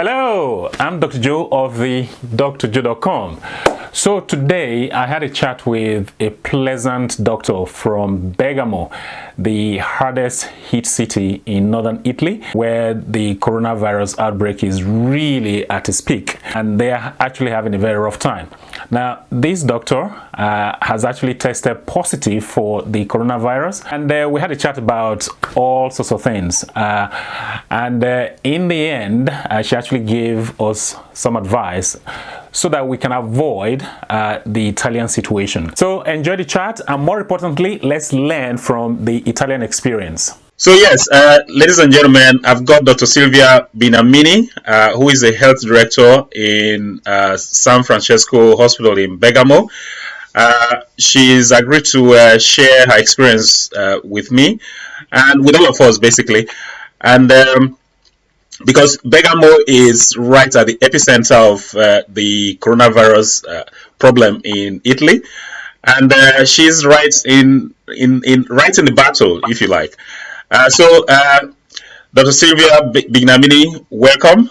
Hello, I'm Dr. Joe of the drjoe.com. So today I had a chat with a pleasant doctor from Bergamo, the hardest hit city in northern Italy, where the coronavirus outbreak is really at its peak, and they are actually having a very rough time. Now, this doctor has actually tested positive for the coronavirus, and we had a chat about all sorts of things. In the end, she actually gave us some advice so that we can avoid the Italian situation. So enjoy the chat, and more importantly, let's learn from the Italian experience. So yes, ladies and gentlemen, I've got Dr. Sylvia Bignamini, who is a health director in San Francesco Hospital in Bergamo. She's agreed to share her experience with me and with all of us, basically. And because Bergamo is right at the epicenter of the coronavirus problem in Italy, and she's right in the battle, if you like. Dr. Sylvia Bignamini, welcome.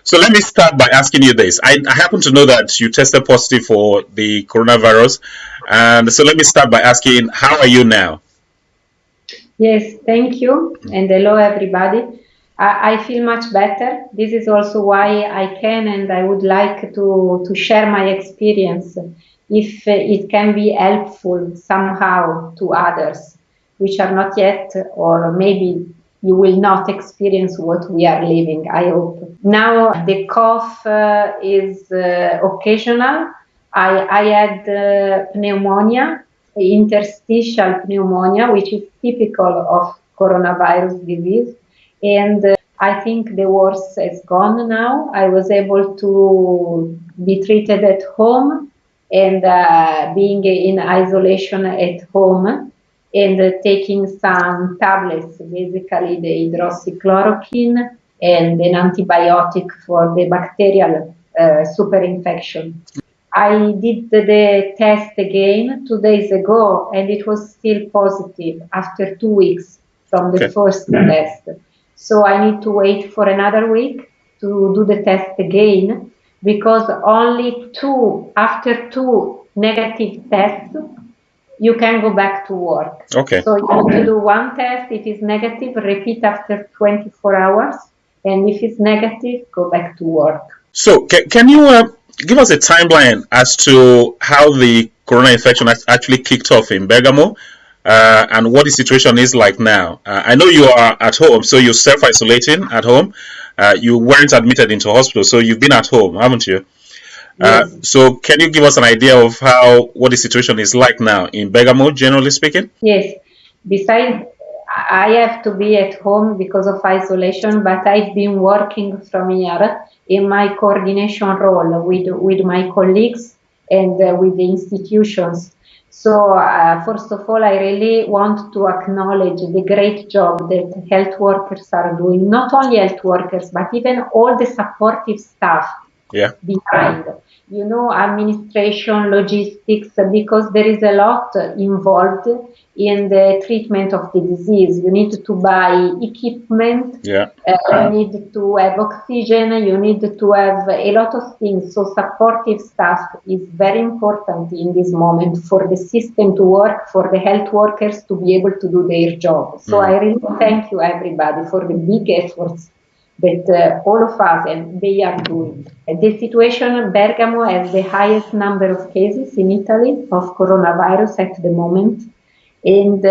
So let me start by asking you this. I happen to know that you tested positive for the coronavirus, and so let me start by asking, how are you now? Yes, thank you, and hello everybody. I feel much better. This is also why I can and I would like to share my experience if it can be helpful somehow to others which are not yet, or maybe you will not experience what we are living, I hope. Now the cough is occasional. I had pneumonia, interstitial pneumonia, which is typical of coronavirus disease. And I think the worst is gone now. I was able to be treated at home and being in isolation at home and taking some tablets, basically the hydroxychloroquine and an antibiotic for the bacterial superinfection. I did the test again 2 days ago, and it was still positive after 2 weeks from the first test. So I need to wait for another week to do the test again, because only after two negative tests, you can go back to work. Okay. So you need to do one test. If it's negative, repeat after 24 hours. And if it's negative, go back to work. So can you give us a timeline as to how the corona infection actually kicked off in Bergamo and what the situation is like now? I know you are at home, so you're self-isolating at home. You weren't admitted into hospital, so you've been at home, haven't you? Yes. So can you give us an idea of what the situation is like now in Bergamo, generally speaking? Yes. Besides, I have to be at home because of isolation, but I've been working from here in my coordination role with my colleagues and with the institutions. So first of all, I really want to acknowledge the great job that health workers are doing, not only health workers, but even all the supportive staff behind. You know, administration, logistics, because there is a lot involved in the treatment of the disease. You need to buy equipment, you need to have oxygen, you need to have a lot of things. So supportive staff is very important in this moment for the system to work, for the health workers to be able to do their job. So I really thank you everybody for the big efforts that all of us and they are doing. The situation in Bergamo has the highest number of cases in Italy of coronavirus at the moment. And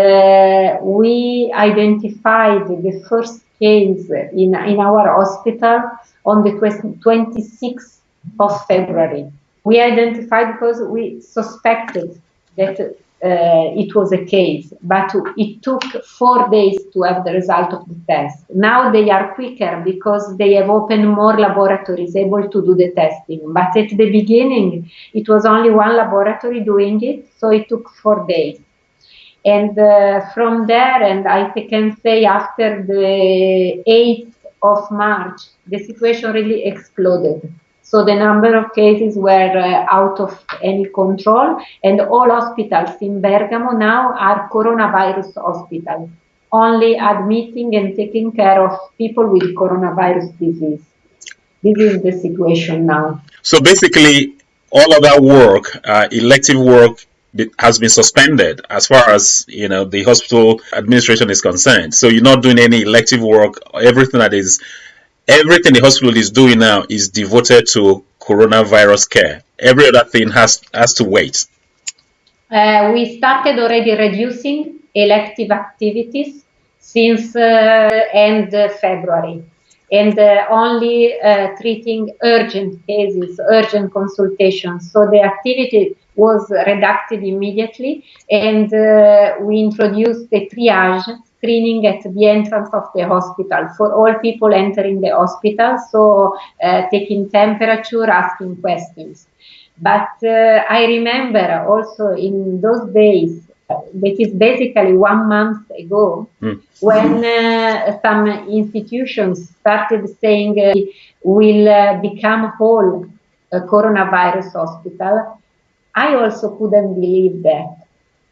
we identified the first case in our hospital on the 26th of February. We identified because we suspected that it was a case, but it took 4 days to have the result of the test. Now they are quicker because they have opened more laboratories able to do the testing. But at the beginning, it was only one laboratory doing it, so it took 4 days. And from there, and I can say after the 8th of March, the situation really exploded. So the number of cases were out of any control, and all hospitals in Bergamo now are coronavirus hospitals, only admitting and taking care of people with coronavirus disease. This is the situation now. So basically, all of that work, elective work, has been suspended as far as the hospital administration is concerned. So you're not doing any elective work. Everything the hospital is doing now is devoted to coronavirus care. Every other thing has to wait. We started already reducing elective activities since end February, and only treating urgent cases, urgent consultations. So the activity was reduced immediately, and we introduced the triage screening at the entrance of the hospital for all people entering the hospital, so taking temperature, asking questions. But I remember also in those days, that is basically 1 month ago, when some institutions started saying will become whole coronavirus hospital, I also couldn't believe that.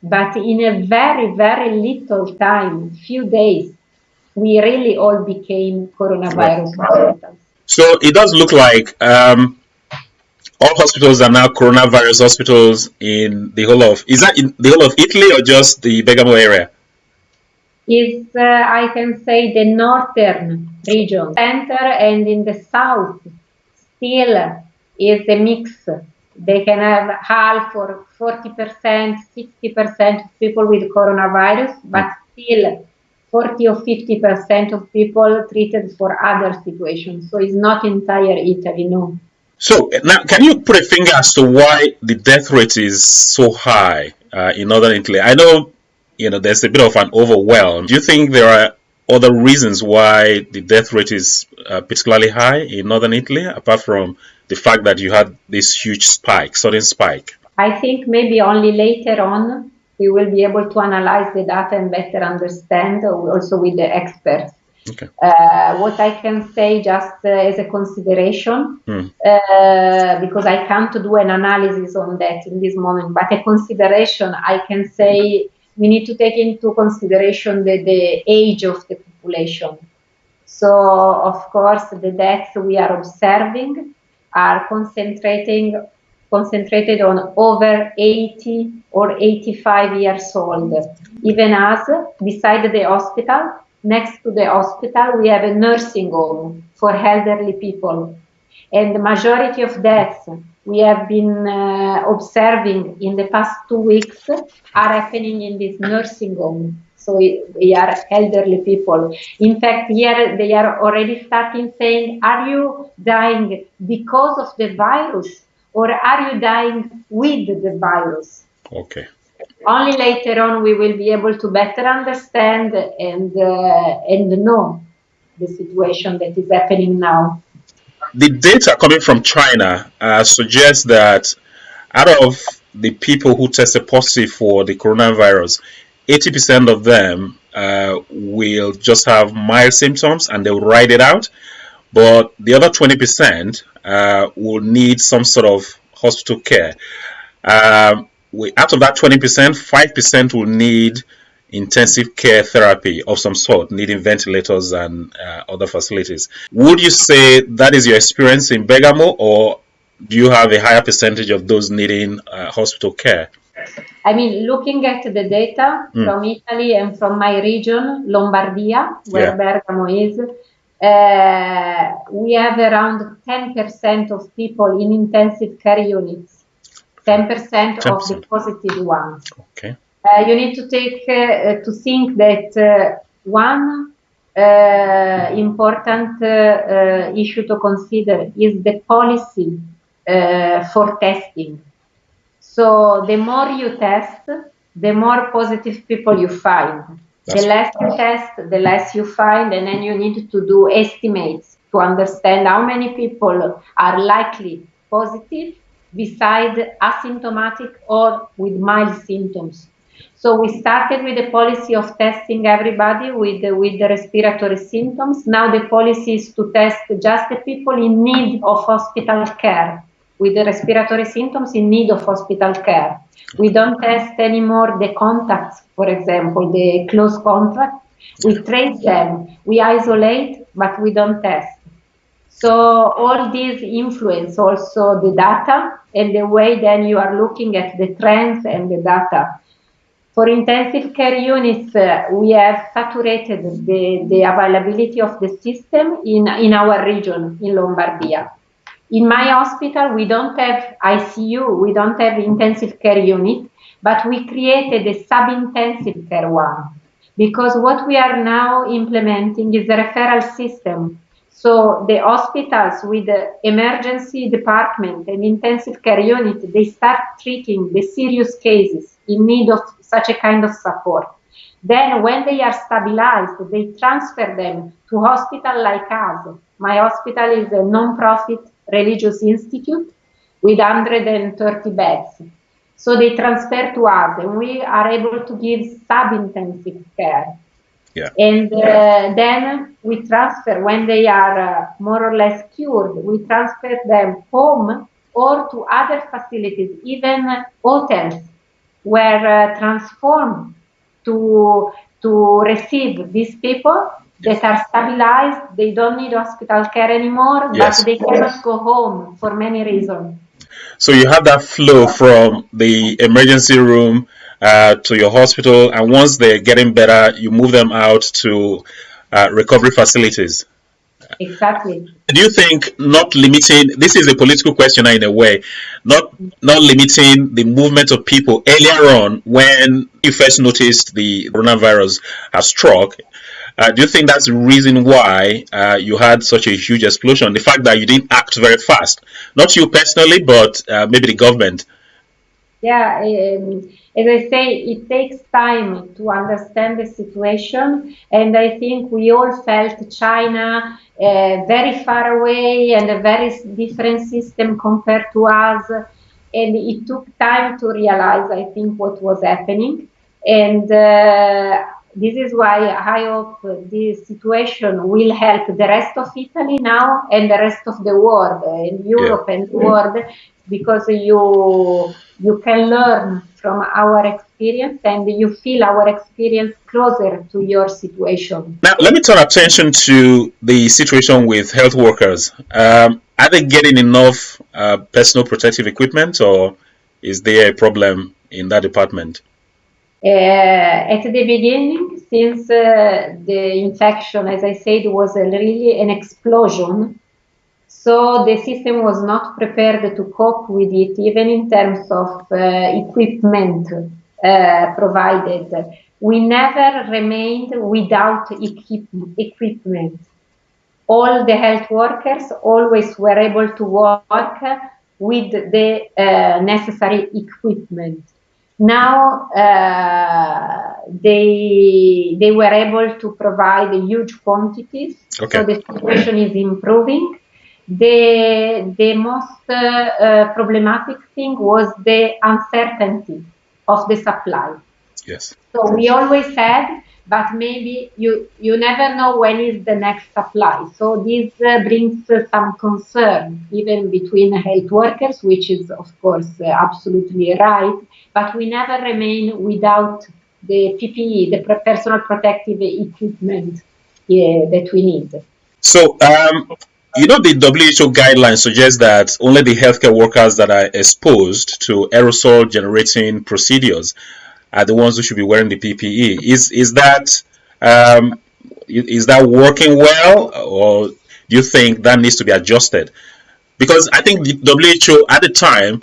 But in a very, very little time, few days, we really all became coronavirus hospitals. So it does look like all hospitals are now coronavirus hospitals in the whole of. Is that in the whole of Italy or just the Bergamo area? Is I can say the northern region, center, and in the south still is a mix. They can have half or 40%, 60% of people with coronavirus, but still 40 or 50% of people treated for other situations. So it's not entire Italy, no. So now, can you put a finger as to why the death rate is so high in northern Italy? I know, there's a bit of an overwhelm. Do you think there are other reasons why the death rate is particularly high in northern Italy, apart from the fact that you had this huge spike, sudden spike? I think maybe only later on we will be able to analyze the data and better understand, also with the experts. Okay. What I can say just as a consideration, because I can't do an analysis on that in this moment, but a consideration, I can say we need to take into consideration the age of the population. So, of course, the deaths we are observing are concentrated on over 80 or 85 years old. Even us, beside the hospital, next to the hospital, we have a nursing home for elderly people. And the majority of deaths we have been observing in the past 2 weeks are happening in this nursing home. So they are elderly people. In fact, here they are already starting saying, are you dying because of the virus or are you dying with the virus? Okay. Only later on we will be able to better understand and know the situation that is happening now. The data coming from China suggests that out of the people who tested positive for the coronavirus, 80% of them will just have mild symptoms and they'll ride it out. But the other 20% will need some sort of hospital care. Out of that 20%, 5% will need intensive care therapy of some sort, needing ventilators and other facilities. Would you say that is your experience in Bergamo, or do you have a higher percentage of those needing hospital care? I mean, looking at the data from Italy and from my region, Lombardia, where Bergamo is, we have around 10% of people in intensive care units, 10% of the positive ones. Okay. You need to take to think that one important issue to consider is the policy for testing. So the more you test, the more positive people you find. The less you test, the less you find, and then you need to do estimates to understand how many people are likely positive beside asymptomatic or with mild symptoms. So we started with the policy of testing everybody with the respiratory symptoms. Now the policy is to test just the people in need of hospital care, with the respiratory symptoms in need of hospital care. We don't test anymore the contacts, for example, the close contacts. We trace them, we isolate, but we don't test. So all these influence also the data and the way then you are looking at the trends and the data. For intensive care units, we have saturated the availability of the system in our region, in Lombardia. In my hospital, we don't have ICU, we don't have intensive care unit, but we created a sub-intensive care one. Because what we are now implementing is a referral system. So the hospitals with the emergency department and intensive care unit, they start treating the serious cases in need of such a kind of support. Then when they are stabilized, they transfer them to hospital like us. My hospital is a non-profit religious institute with 130 beds. So they transfer to us and we are able to give sub-intensive care. Yeah. And then we transfer, when they are more or less cured, we transfer them home or to other facilities, even hotels, were transformed to receive these people that are stabilized. They don't need hospital care anymore, Yes. but they cannot go home for many reasons. So you have that flow from the emergency room to your hospital, and once they're getting better, you move them out to recovery facilities. Exactly. Do you think not limiting, this is a political question in a way, not limiting the movement of people earlier on when you first noticed the coronavirus has struck, do you think that's the reason why you had such a huge explosion? The fact that you didn't act very fast, not you personally, but maybe the government. Yeah, as I say, it takes time to understand the situation, and I think we all felt China very far away and a very different system compared to us, and it took time to realize, I think, what was happening, and this is why I hope this situation will help the rest of Italy now and the rest of the world, and Yeah. Europe and the world, because you can learn from our experience and you feel our experience closer to your situation. Now, let me turn attention to the situation with health workers. Are they getting enough personal protective equipment, or is there a problem in that department? At the beginning, since the infection, as I said, was really an explosion, so the system was not prepared to cope with it, even in terms of equipment provided. We never remained without equipment. All the health workers always were able to work with the necessary equipment. Now they were able to provide huge quantities, Okay. so the situation is improving. The most problematic thing was the uncertainty of the supply. Yes. So we always said, but maybe you never know when is the next supply. So this brings some concern even between health workers, which is of course absolutely right. But we never remain without the PPE, the personal protective equipment that we need. So, the WHO guidelines suggest that only the healthcare workers that are exposed to aerosol generating procedures are the ones who should be wearing the PPE. Um, is that working well, or do you think that needs to be adjusted? Because I think the WHO at the time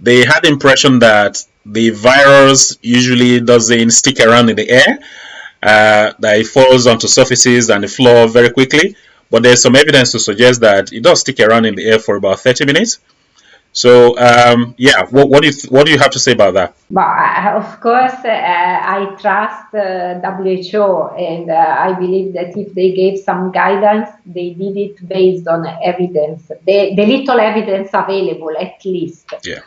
they had the impression that the virus usually doesn't stick around in the air, that it falls onto surfaces and the floor very quickly. But there's some evidence to suggest that it does stick around in the air for about 30 minutes. So, what do you have to say about that? But of course, I trust WHO, and I believe that if they gave some guidance, they did it based on evidence, the little evidence available, at least. Yeah.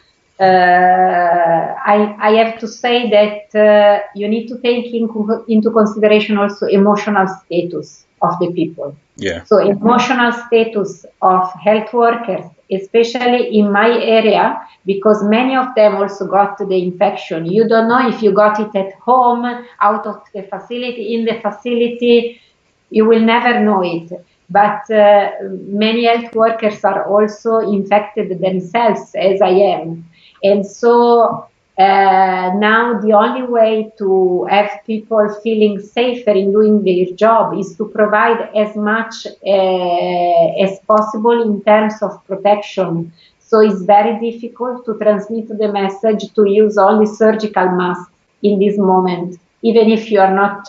I have to say that you need to take into consideration also emotional status of the people. Yeah. So emotional status of health workers, especially in my area, because many of them also got the infection. You don't know if you got it at home, out of the facility, in the facility, you will never know it. but many health workers are also infected themselves, as I am. And so now the only way to have people feeling safer in doing their job is to provide as much as possible in terms of protection. So it's very difficult to transmit the message to use only surgical masks in this moment, even if you are not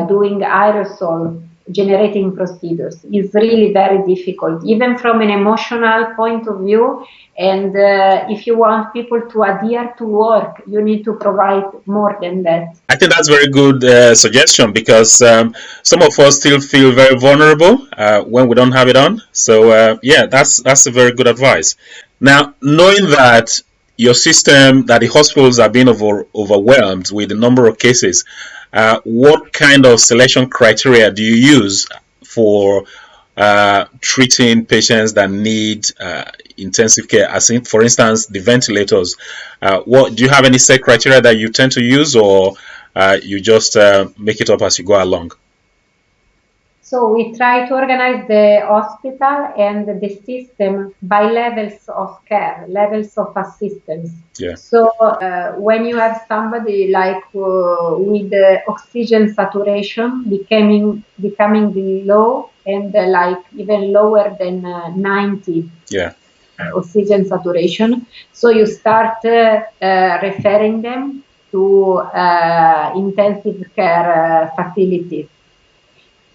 doing aerosol generating procedures. It's really very difficult, even from an emotional point of view. And if you want people to adhere to work, you need to provide more than that. I think that's a very good suggestion because some of us still feel very vulnerable when we don't have it on. So yeah, that's a very good advice. Now, knowing that your system, that the hospitals are being overwhelmed with the number of cases, what kind of selection criteria do you use for treating patients that need intensive care? As in, for instance, the ventilators. What do you have any set criteria that you tend to use, or you just make it up as you go along? So we try to organize the hospital and the system by levels of care, levels of assistance. Yeah. So when you have somebody like with oxygen saturation becoming low and like even lower than 90, Yeah. Oxygen saturation, so you start referring them to intensive care facilities.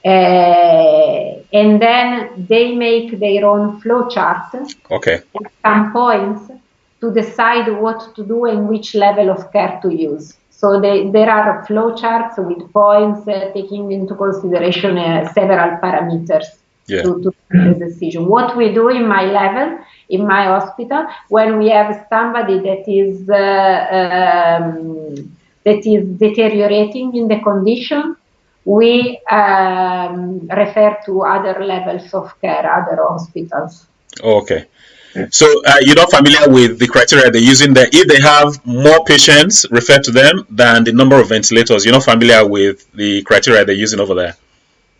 And then they make their own flow chart Okay. at some points to decide what to do and which level of care to use. So there are flow charts with points taking into consideration several parameters to make the decision. What we do in my level, in my hospital, when we have somebody that is deteriorating in the condition, we refer to other levels of care, other hospitals. Okay. So you're not familiar with the criteria they're using there. If they have more patients referred to them than the number of ventilators, you're not familiar with the criteria they're using over there.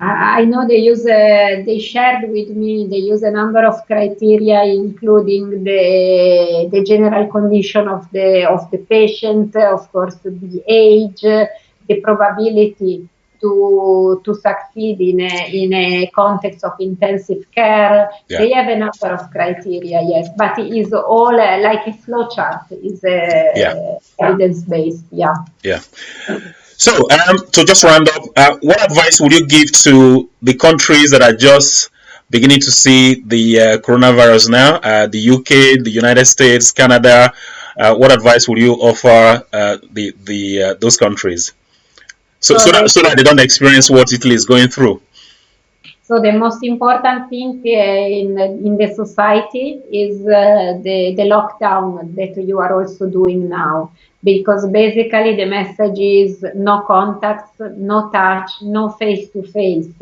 I know they shared with me, they use a number of criteria, including the general condition of the patient, of course, the age, the probability to succeed in a context of intensive care. Yeah. They have a number of criteria, yes, but it is all like a flow chart, is evidence-based, yeah. Yeah. So, to just round up, what advice would you give to the countries that are just beginning to see the coronavirus now? The UK, the United States, Canada. What advice would you offer the those countries, so that they don't experience what Italy is going through? So the most important thing in the society is the lockdown that you are also doing now, because basically the message is no contacts, no touch, no face to face.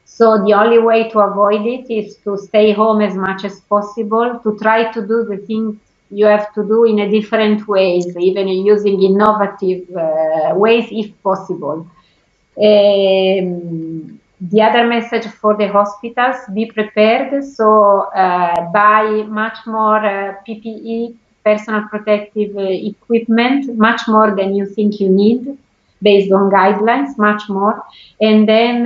So the only way to avoid it is to stay home as much as possible, to try to do the things you have to do in a different ways, even using innovative ways if possible. The other message for the hospitals, be prepared. So buy much more PPE, personal protective equipment, much more than you think you need, based on guidelines, much more. And then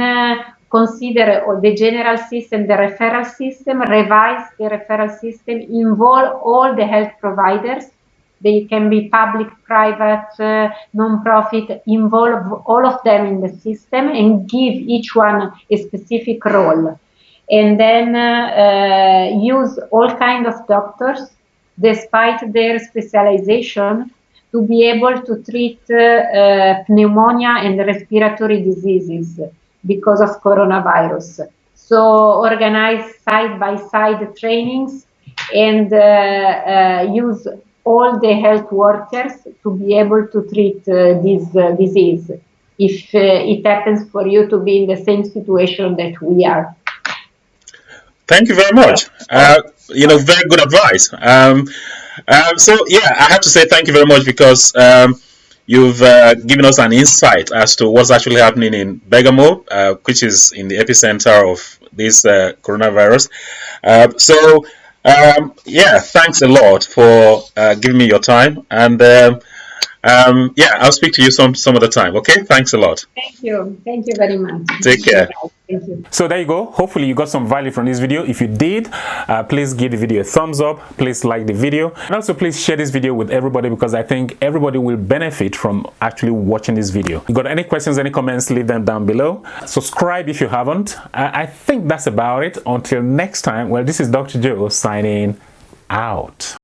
consider the general system, the referral system, revise the referral system, involve all the health providers. They can be public, private, non-profit, involve all of them in the system and give each one a specific role. And then use all kinds of doctors, despite their specialization, to be able to treat pneumonia and respiratory diseases because of coronavirus. So organize side-by-side trainings and use all the health workers to be able to treat this disease if it happens for you to be in the same situation that we are. Thank you very much. Very good advice. So yeah, I have to say thank you very much because You've given us an insight as to what's actually happening in Bergamo, which is in the epicenter of this coronavirus. Yeah, thanks a lot for giving me your time. And yeah, I'll speak to you some other time. Okay, thanks a lot. Thank you. Thank you very much. Take care. Thank you. So there you go. Hopefully you got some value from this video. If you did, please give the video a thumbs up. Please like the video. And also please share this video with everybody, because I think everybody will benefit from actually watching this video. You got any questions, any comments, leave them down below. Subscribe if you haven't. I think that's about it. Until next time, well, this is Dr. Joe signing out.